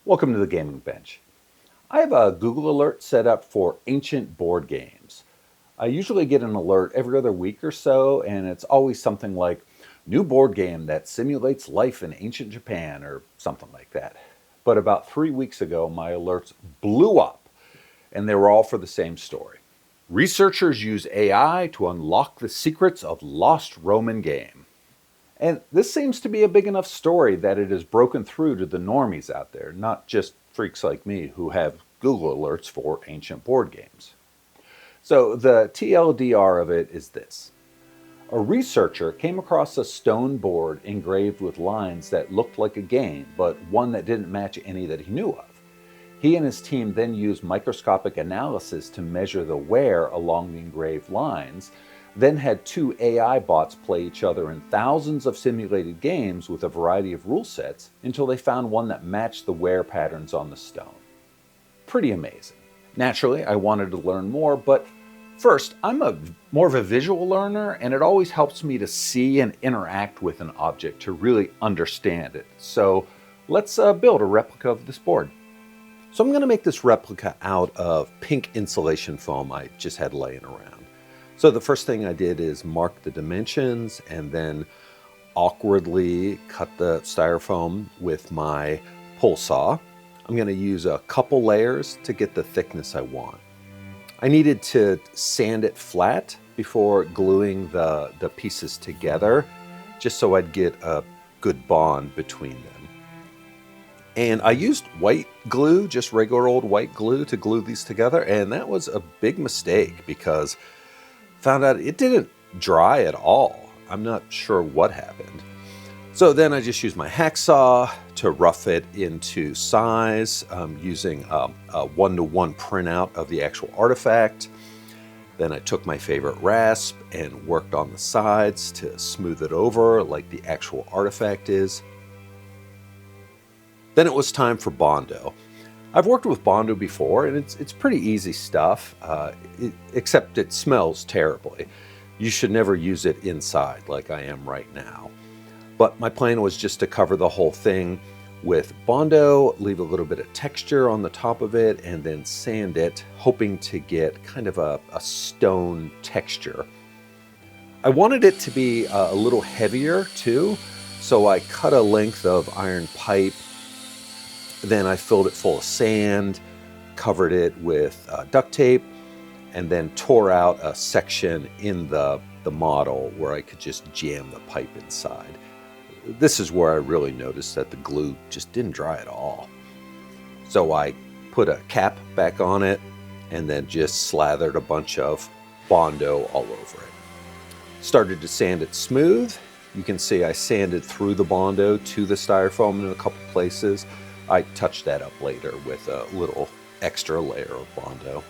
Welcome to the Gaming Bench. I have a Google alert set up for ancient board games. I usually get an alert every other week or so, and it's always something like, new board game that simulates life in ancient Japan, or something like that. But about 3 weeks ago, my alerts blew up, and they were all for the same story. Researchers use AI to unlock the secrets of lost Roman game. And this seems to be a big enough story that it has broken through to the normies out there, not just freaks like me who have Google alerts for ancient board games. So the TLDR of it is this. A researcher came across a stone board engraved with lines that looked like a game, but one that didn't match any that he knew of. He and his team then used microscopic analysis to measure the wear along the engraved lines, then had 2 AI bots play each other in thousands of simulated games with a variety of rule sets until they found one that matched the wear patterns on the stone. Pretty amazing. Naturally, I wanted to learn more, but first, I'm more of a visual learner, and it always helps me to see and interact with an object to really understand it. So let's build a replica of this board. So I'm going to make this replica out of pink insulation foam I just had laying around. So the first thing I did is mark the dimensions and then awkwardly cut the styrofoam with my pull saw. I'm going to use a couple layers to get the thickness I want. I needed to sand it flat before gluing the pieces together, just so I'd get a good bond between them. And I used white glue, just regular old white glue, to glue these together, and that was a big mistake because found out it didn't dry at all. I'm not sure what happened. So then I just used my hacksaw to rough it into size, using a 1-to-1 printout of the actual artifact. Then I took my favorite rasp and worked on the sides to smooth it over like the actual artifact is. Then it was time for bondo. I've worked with bondo before, and it's pretty easy stuff, except it smells terribly. You should never use it inside like I am right now. But my plan was just to cover the whole thing with bondo, leave a little bit of texture on the top of it, and then sand it, hoping to get kind of a stone texture. I wanted it to be a little heavier too, so I cut a length of iron pipe. Then I filled it full of sand, covered it with duct tape, and then tore out a section in the model where I could just jam the pipe inside. This is where I really noticed that the glue just didn't dry at all. So I put a cap back on it and then just slathered a bunch of bondo all over it. Started to sand it smooth. You can see I sanded through the bondo to the styrofoam in a couple places. I touched that up later with a little extra layer of bondo.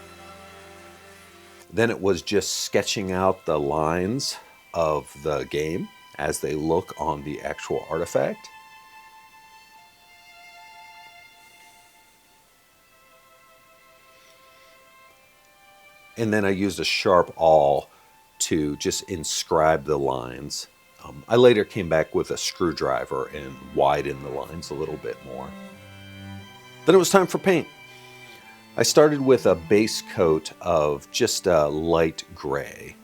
Then it was just sketching out the lines of the game as they look on the actual artifact. And then I used a sharp awl to just inscribe the lines. I later came back with a screwdriver and widened the lines a little bit more. Then it was time for paint. I started with a base coat of just a light gray.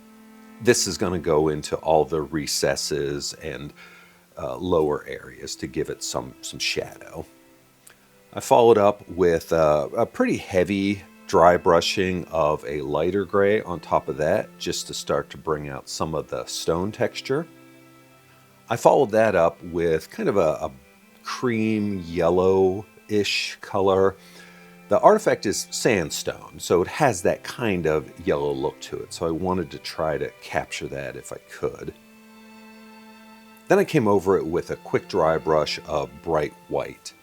This is going to go into all the recesses and lower areas to give it some shadow. I followed up with a pretty heavy dry brushing of a lighter gray on top of that, just to start to bring out some of the stone texture. I followed that up with kind of a cream yellow-ish color. The artifact is sandstone, so it has that kind of yellow look to it, so I wanted to try to capture that if I could. Then I came over it with a quick dry brush of bright white.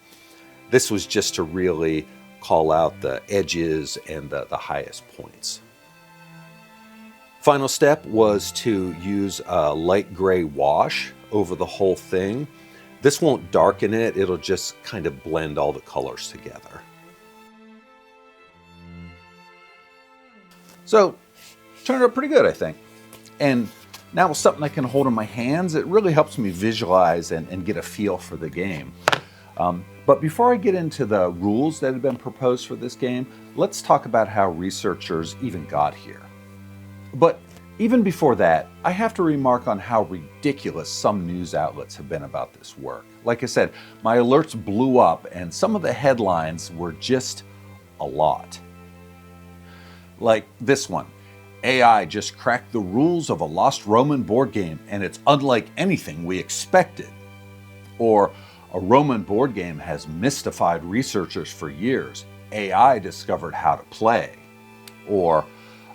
This was just to really call out the edges and the highest points. Final step was to use a light gray wash over the whole thing. This won't darken it, it'll just kind of blend all the colors together. So, turned out pretty good, I think. And now with something I can hold in my hands, it really helps me visualize and get a feel for the game. But before I get into the rules that have been proposed for this game, let's talk about how researchers even got here. But even before that, I have to remark on how ridiculous some news outlets have been about this work. Like I said, my alerts blew up and some of the headlines were just a lot. Like this one, AI just cracked the rules of a lost Roman board game and it's unlike anything we expected. Or, a Roman board game has mystified researchers for years. AI discovered how to play. Or,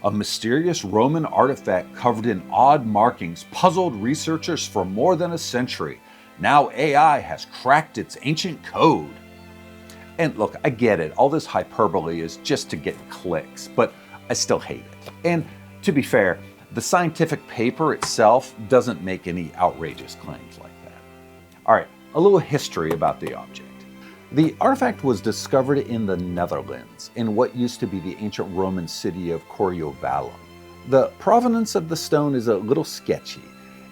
a mysterious Roman artifact covered in odd markings puzzled researchers for more than a century. Now AI has cracked its ancient code. And look, I get it. All this hyperbole is just to get clicks, but I still hate it. And to be fair, the scientific paper itself doesn't make any outrageous claims like that. All right, a little history about the object. The artifact was discovered in the Netherlands, in what used to be the ancient Roman city of Coriovallum. The provenance of the stone is a little sketchy.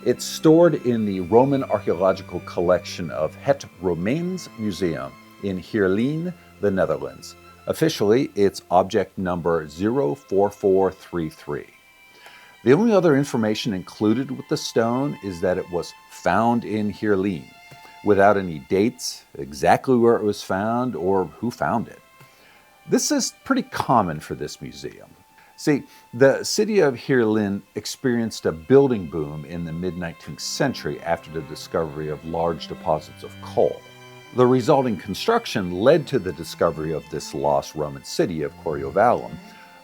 It's stored in the Roman archaeological collection of Het Romeins Museum in Heerlen, the Netherlands. Officially, it's object number 04433. The only other information included with the stone is that it was found in Heerlen, without any dates, exactly where it was found, or who found it. This is pretty common for this museum. See, the city of Heerlen experienced a building boom in the mid-19th century after the discovery of large deposits of coal. The resulting construction led to the discovery of this lost Roman city of Coriovallum,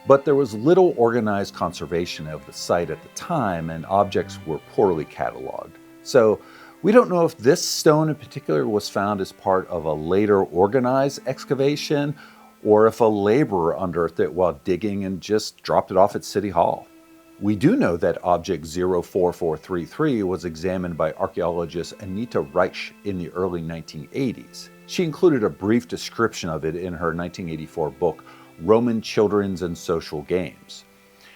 but there was little organized conservation of the site at the time and objects were poorly cataloged. So we don't know if this stone in particular was found as part of a later organized excavation or if a laborer unearthed it while digging and just dropped it off at City Hall. We do know that object 04433 was examined by archaeologist Anita Reich in the early 1980s. She included a brief description of it in her 1984 book, Roman Children's and Social Games.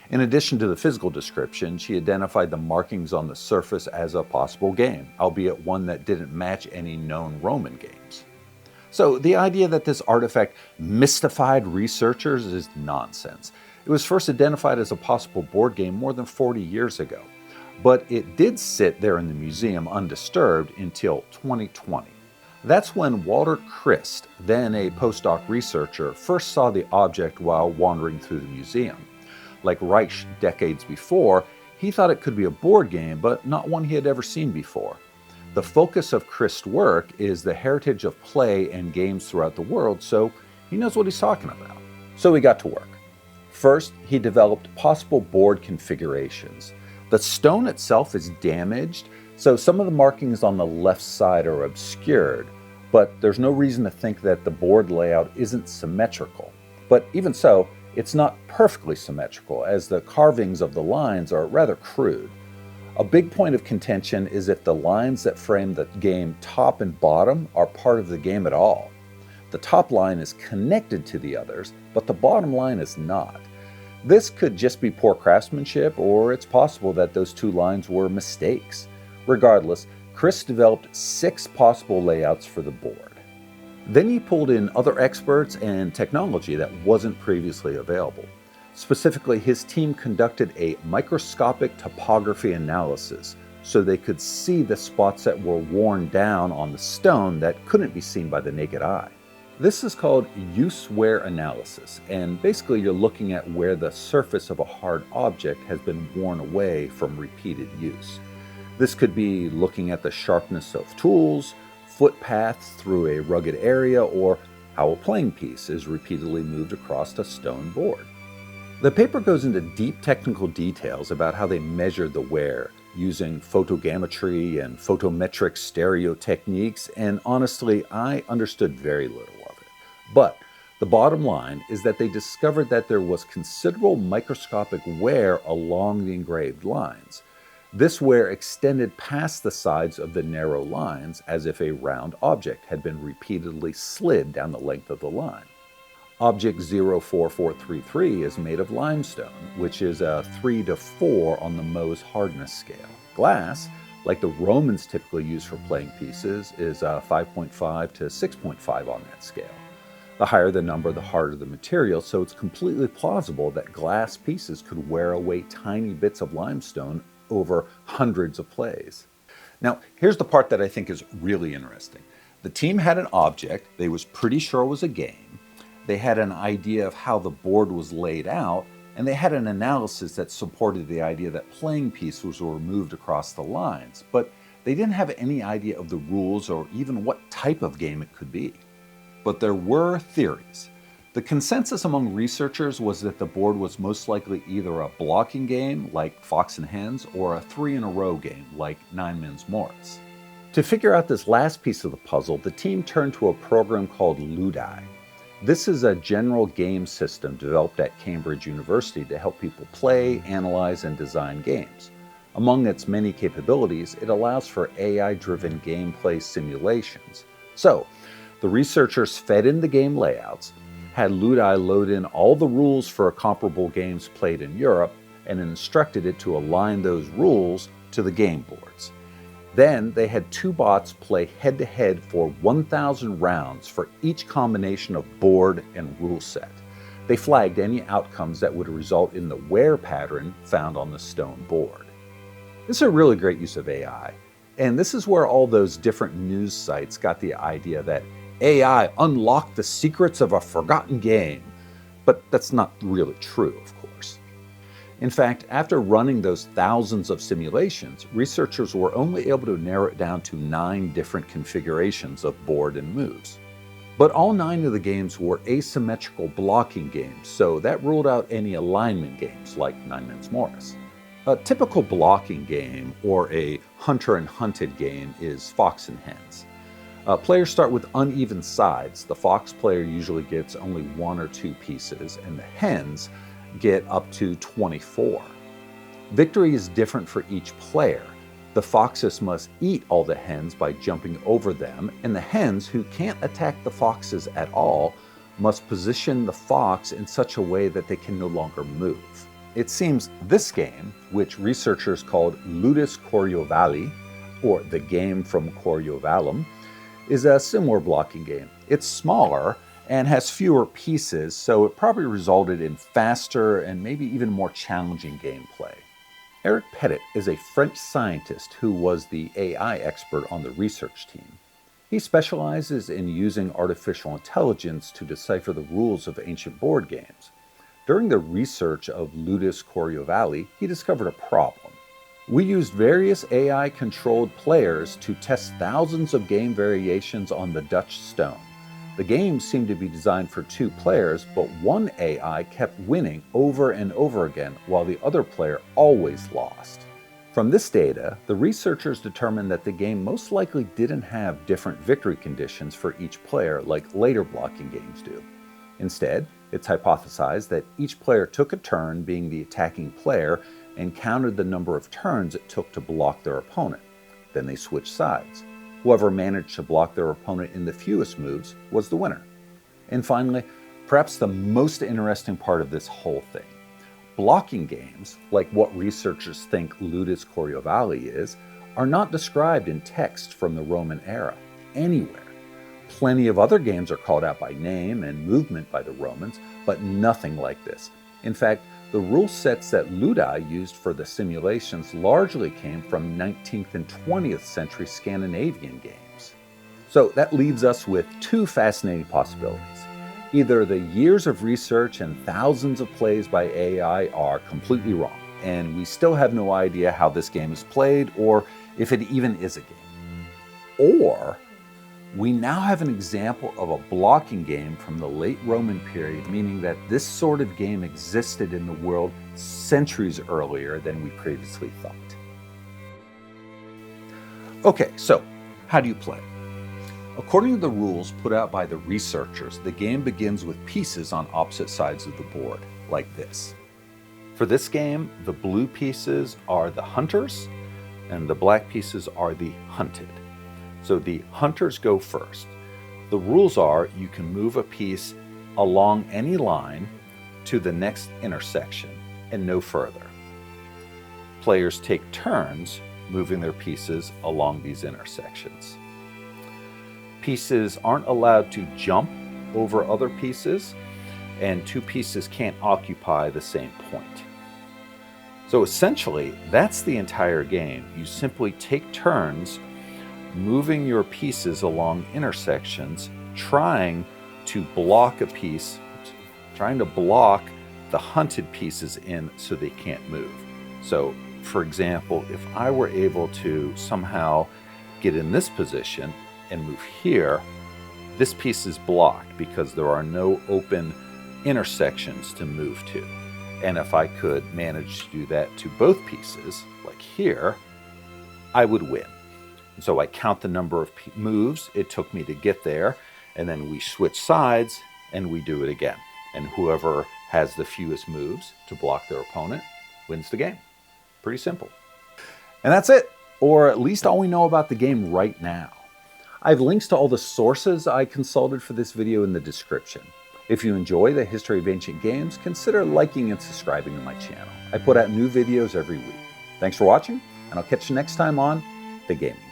In addition to the physical description, she identified the markings on the surface as a possible game, albeit one that didn't match any known Roman games. So the idea that this artifact mystified researchers is nonsense. It was first identified as a possible board game more than 40 years ago, but it did sit there in the museum undisturbed until 2020. That's when Walter Christ, then a postdoc researcher, first saw the object while wandering through the museum. Like Reich decades before, he thought it could be a board game, but not one he had ever seen before. The focus of Christ's work is the heritage of play and games throughout the world, so he knows what he's talking about. So he got to work. First, he developed possible board configurations. The stone itself is damaged, so some of the markings on the left side are obscured, but there's no reason to think that the board layout isn't symmetrical. But even so, it's not perfectly symmetrical, as the carvings of the lines are rather crude. A big point of contention is if the lines that frame the game top and bottom are part of the game at all. The top line is connected to the others, but the bottom line is not. This could just be poor craftsmanship, or it's possible that those two lines were mistakes. Regardless, Chris developed 6 possible layouts for the board. Then he pulled in other experts and technology that wasn't previously available. Specifically, his team conducted a microscopic topography analysis so they could see the spots that were worn down on the stone that couldn't be seen by the naked eye. This is called use-wear analysis, and basically you're looking at where the surface of a hard object has been worn away from repeated use. This could be looking at the sharpness of tools, footpaths through a rugged area, or how a playing piece is repeatedly moved across a stone board. The paper goes into deep technical details about how they measured the wear using photogrammetry and photometric stereo techniques, and honestly, I understood very little of it. But the bottom line is that they discovered that there was considerable microscopic wear along the engraved lines. This wear extended past the sides of the narrow lines as if a round object had been repeatedly slid down the length of the line. Object 04433 is made of limestone, which is a 3 to 4 on the Mohs hardness scale. Glass, like the Romans typically used for playing pieces, is 5.5 to 6.5 on that scale. The higher the number, the harder the material, so it's completely plausible that glass pieces could wear away tiny bits of limestone over hundreds of plays. Now, here's the part that I think is really interesting. The team had an object they was pretty sure was a game. They had an idea of how the board was laid out, and they had an analysis that supported the idea that playing pieces were moved across the lines, but they didn't have any idea of the rules or even what type of game it could be. But there were theories. The consensus among researchers was that the board was most likely either a blocking game, like Fox and Hens, or a 3-in-a-row game, like Nine Men's Morris. To figure out this last piece of the puzzle, the team turned to a program called Ludi. This is a general game system developed at Cambridge University to help people play, analyze, and design games. Among its many capabilities, it allows for AI-driven gameplay simulations. So, the researchers fed in the game layouts, had Ludi load in all the rules for comparable games played in Europe, and instructed it to align those rules to the game boards. Then they had two bots play head-to-head for 1,000 rounds for each combination of board and rule set. They flagged any outcomes that would result in the wear pattern found on the stone board. This is a really great use of AI, and this is where all those different news sites got the idea that AI unlocked the secrets of a forgotten game, but that's not really true, of course. In fact, after running those thousands of simulations, researchers were only able to narrow it down to 9 different configurations of board and moves. But all 9 of the games were asymmetrical blocking games, so that ruled out any alignment games like Nine Men's Morris. A typical blocking game, or a hunter and hunted game, is Fox and Hens. Players start with uneven sides. The Fox player usually gets only 1 or 2 pieces, and the Hens get up to 24. Victory is different for each player. The Foxes must eat all the Hens by jumping over them, and the Hens, who can't attack the Foxes at all, must position the Fox in such a way that they can no longer move. It seems this game, which researchers called Ludus Coriovalli, or the game from Coriovallum, is a similar blocking game. It's smaller and has fewer pieces, so it probably resulted in faster and maybe even more challenging gameplay. Eric Petit is a French scientist who was the AI expert on the research team. He specializes in using artificial intelligence to decipher the rules of ancient board games. During the research of Ludus Coriovalli, he discovered a problem. We used various AI-controlled players to test thousands of game variations on the Dutch stone. The game seemed to be designed for 2 players, but one AI kept winning over and over again, while the other player always lost. From this data, the researchers determined that the game most likely didn't have different victory conditions for each player like later blocking games do. Instead, it's hypothesized that each player took a turn being the attacking player and counted the number of turns it took to block their opponent. Then they switched sides. Whoever managed to block their opponent in the fewest moves was the winner. And finally, perhaps the most interesting part of this whole thing. Blocking games, like what researchers think Ludus Coriovalli is, are not described in text from the Roman era, anywhere. Plenty of other games are called out by name and movement by the Romans, but nothing like this. In fact, the rule sets that Ludi used for the simulations largely came from 19th and 20th century Scandinavian games. So that leaves us with 2 fascinating possibilities. Either the years of research and thousands of plays by AI are completely wrong, and we still have no idea how this game is played or if it even is a game. Or we now have an example of a blocking game from the late Roman period, meaning that this sort of game existed in the world centuries earlier than we previously thought. Okay, so how do you play? According to the rules put out by the researchers, the game begins with pieces on opposite sides of the board, like this. For this game, the blue pieces are the hunters, and the black pieces are the hunted. So the hunters go first. The rules are you can move a piece along any line to the next intersection and no further. Players take turns moving their pieces along these intersections. Pieces aren't allowed to jump over other pieces, and two pieces can't occupy the same point. So essentially, that's the entire game. You simply take turns moving your pieces along intersections, trying to block a piece, trying to block the hunted pieces in so they can't move. So, for example, if I were able to somehow get in this position and move here, this piece is blocked because there are no open intersections to move to. And if I could manage to do that to both pieces, like here, I would win. So I count the number of moves it took me to get there, and then we switch sides and we do it again. And whoever has the fewest moves to block their opponent wins the game. Pretty simple. And that's it, or at least all we know about the game right now. I have links to all the sources I consulted for this video in the description. If you enjoy the history of ancient games, consider liking and subscribing to my channel. I put out new videos every week. Thanks for watching, and I'll catch you next time on The Gaming